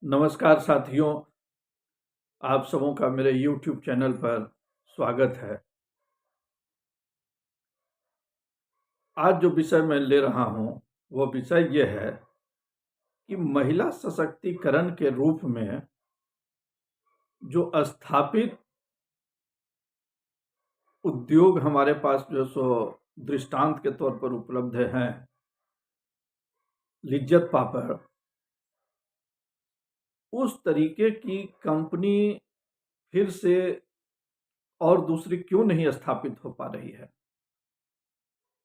नमस्कार साथियों, आप सबों का मेरे YouTube चैनल पर स्वागत है। आज जो विषय मैं ले रहा हूँ, वो विषय ये है कि महिला सशक्तिकरण के रूप में जो स्थापित उद्योग हमारे पास जो सो दृष्टांत के तौर पर उपलब्ध हैं, लिज्जत पापड़, उस तरीके की कंपनी फिर से और दूसरी क्यों नहीं स्थापित हो पा रही है।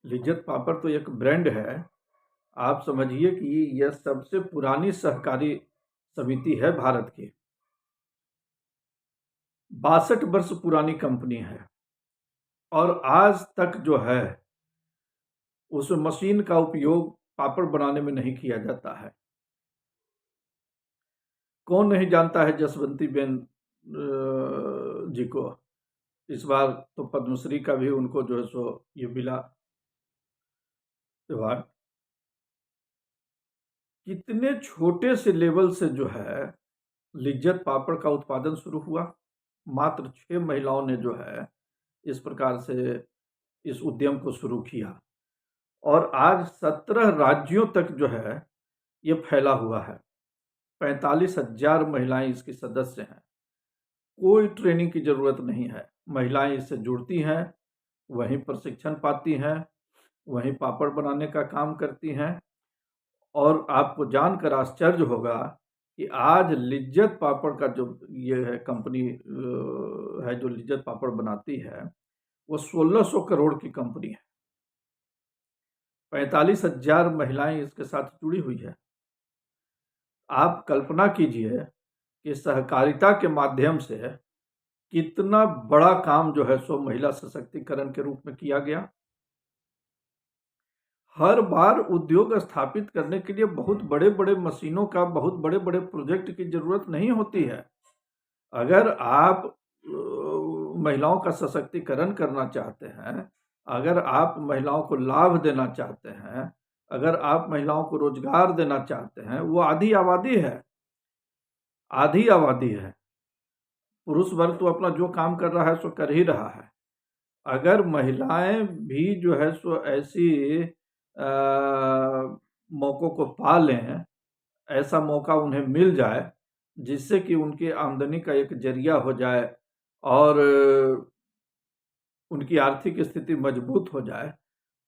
लिज्जत पापड़ तो एक ब्रांड है। आप समझिए कि यह सबसे पुरानी सहकारी समिति है भारत की। 62 वर्ष पुरानी कंपनी है और आज तक जो है उस मशीन का उपयोग पापड़ बनाने में नहीं किया जाता है। कौन नहीं जानता है जसवंती बेन जी को। इस बार तो पद्मश्री का भी उनको जो है सो ये मिला अवार्ड। कितने छोटे से लेवल से जो है लिज्जत पापड़ का उत्पादन शुरू हुआ। मात्र 6 महिलाओं ने जो है इस प्रकार से इस उद्यम को शुरू किया और आज 17 राज्यों तक जो है ये फैला हुआ है। 45,000 महिलाएं इसकी सदस्य हैं। कोई ट्रेनिंग की जरूरत नहीं है। महिलाएं इससे जुड़ती हैं, वहीं प्रशिक्षण पाती हैं, वहीं पापड़ बनाने का काम करती हैं और आपको जानकर आश्चर्य होगा कि आज लिज्जत पापड़ का जो ये है कंपनी है जो लिज्जत पापड़ बनाती है, वो 1600 करोड़ की कंपनी है। 45,000 महिलाएं इसके साथ जुड़ी हुई है। आप कल्पना कीजिए कि सहकारिता के माध्यम से कितना बड़ा काम जो है सो महिला सशक्तिकरण के रूप में किया गया। हर बार उद्योग स्थापित करने के लिए बहुत बड़े बड़े मशीनों का, बहुत बड़े बड़े प्रोजेक्ट की जरूरत नहीं होती है। अगर आप महिलाओं का सशक्तिकरण करना चाहते हैं, अगर आप महिलाओं को लाभ देना चाहते हैं, अगर आप महिलाओं को रोजगार देना चाहते हैं, वो आधी आबादी है। आधी आबादी है। पुरुष वर्ग तो अपना जो काम कर रहा है सो कर ही रहा है। अगर महिलाएं भी जो है सो ऐसी मौक़ों को पा लें, ऐसा मौका उन्हें मिल जाए जिससे कि उनकी आमदनी का एक जरिया हो जाए और उनकी आर्थिक स्थिति मजबूत हो जाए,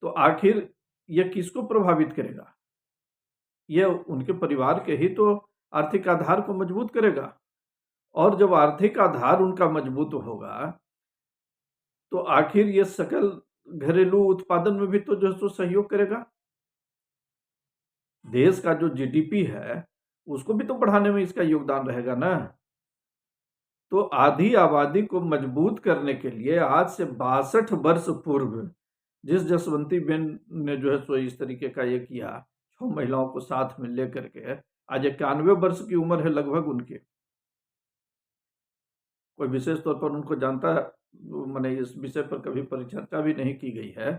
तो आखिर ये किसको प्रभावित करेगा? ये उनके परिवार के ही तो आर्थिक आधार को मजबूत करेगा और जब आर्थिक आधार उनका मजबूत होगा तो आखिर ये सकल घरेलू उत्पादन में भी तो जो है सो सहयोग करेगा। देश का जो जीडीपी है उसको भी तो बढ़ाने में इसका योगदान रहेगा ना। तो आधी आबादी को मजबूत करने के लिए आज से 62 वर्ष पूर्व जिस जसवंती बेन ने जो है सो इस तरीके का ये किया, 6 महिलाओं को साथ में लेकर के, आज 91 वर्ष की उम्र है लगभग उनकी। कोई विशेष तौर पर उनको जानता है, मैंने इस विषय पर कभी परिचर्चा भी नहीं की गई है,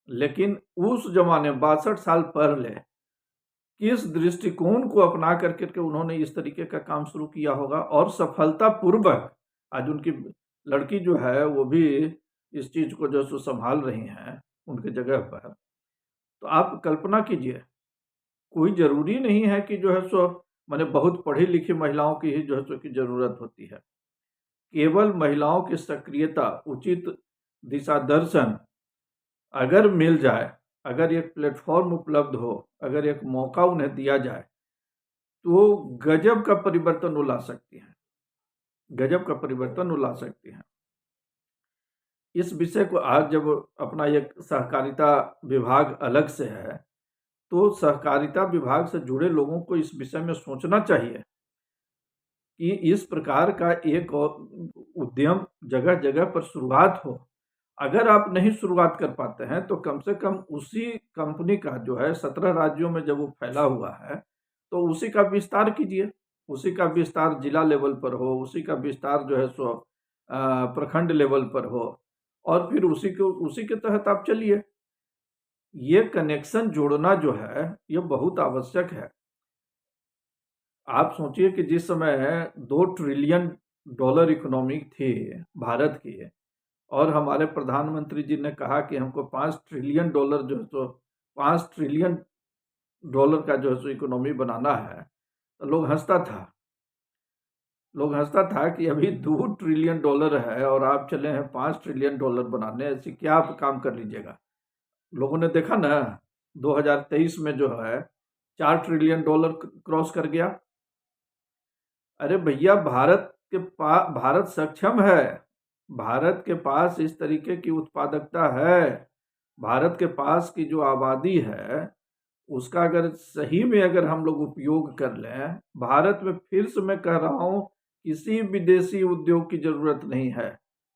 लेकिन उस जमाने 62 साल पहले किस दृष्टिकोण को अपना करके के उन्होंने इस तरीके का काम शुरू किया होगा और सफलता पूर्वक आज उनकी लड़की जो है वो भी इस चीज को जो सो संभाल रही हैं उनके जगह पर। तो आप कल्पना कीजिए, कोई जरूरी नहीं है कि जो है सो माने बहुत पढ़ी लिखी महिलाओं की ही जो है सो की जरूरत होती है। केवल महिलाओं की सक्रियता, उचित दिशा दर्शन अगर मिल जाए, अगर एक प्लेटफॉर्म उपलब्ध हो, अगर एक मौका उन्हें दिया जाए, तो गजब का परिवर्तन वो ला सकती हैं। गजब का परिवर्तन वो ला सकती हैं। इस विषय को आज जब अपना एक सहकारिता विभाग अलग से है, तो सहकारिता विभाग से जुड़े लोगों को इस विषय में सोचना चाहिए कि इस प्रकार का एक और उद्यम जगह जगह पर शुरुआत हो। अगर आप नहीं शुरुआत कर पाते हैं तो कम से कम उसी कंपनी का जो है 17 राज्यों में जब वो फैला हुआ है तो उसी का विस्तार कीजिए। उसी का विस्तार जिला लेवल पर हो, उसी का विस्तार जो है सो प्रखंड लेवल पर हो और फिर उसी के तहत आप चलिए। ये कनेक्शन जोड़ना जो है ये बहुत आवश्यक है। आप सोचिए कि जिस समय 2 ट्रिलियन डॉलर इकोनॉमी थी भारत की, और हमारे प्रधानमंत्री जी ने कहा कि हमको 5 ट्रिलियन डॉलर जो है सो 5 ट्रिलियन डॉलर का जो है सो इकोनॉमी बनाना है, तो लोग हंसता था कि अभी 2 ट्रिलियन डॉलर है और आप चले हैं 5 ट्रिलियन डॉलर बनाने, ऐसे क्या आप काम कर लीजिएगा। लोगों ने देखा ना, 2023 में जो है 4 ट्रिलियन डॉलर क्रॉस कर गया। अरे भैया, भारत सक्षम है। भारत के पास इस तरीके की उत्पादकता है। भारत के पास की जो आबादी है, उसका अगर सही में अगर हम लोग उपयोग कर लें, भारत में फिर से मैं कह रहा हूँ, किसी विदेशी उद्योग की जरूरत नहीं है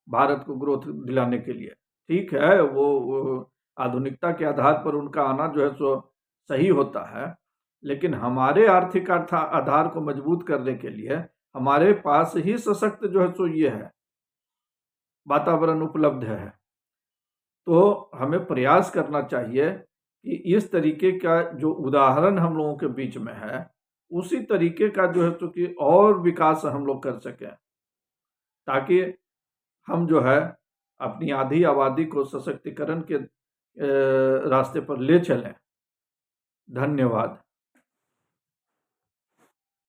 भारत को ग्रोथ दिलाने के लिए। ठीक है, वो आधुनिकता के आधार पर उनका आना जो है सो सही होता है, लेकिन हमारे आर्थिक आधार को मजबूत करने के लिए हमारे पास ही सशक्त जो है सो ये है, वातावरण उपलब्ध है। तो हमें प्रयास करना चाहिए कि इस तरीके का जो उदाहरण हम लोगों के बीच में है, उसी तरीके का जो है सो कि और विकास हम लोग कर सकें, ताकि हम जो है अपनी आधी आबादी को सशक्तिकरण के रास्ते पर ले चलें। धन्यवाद।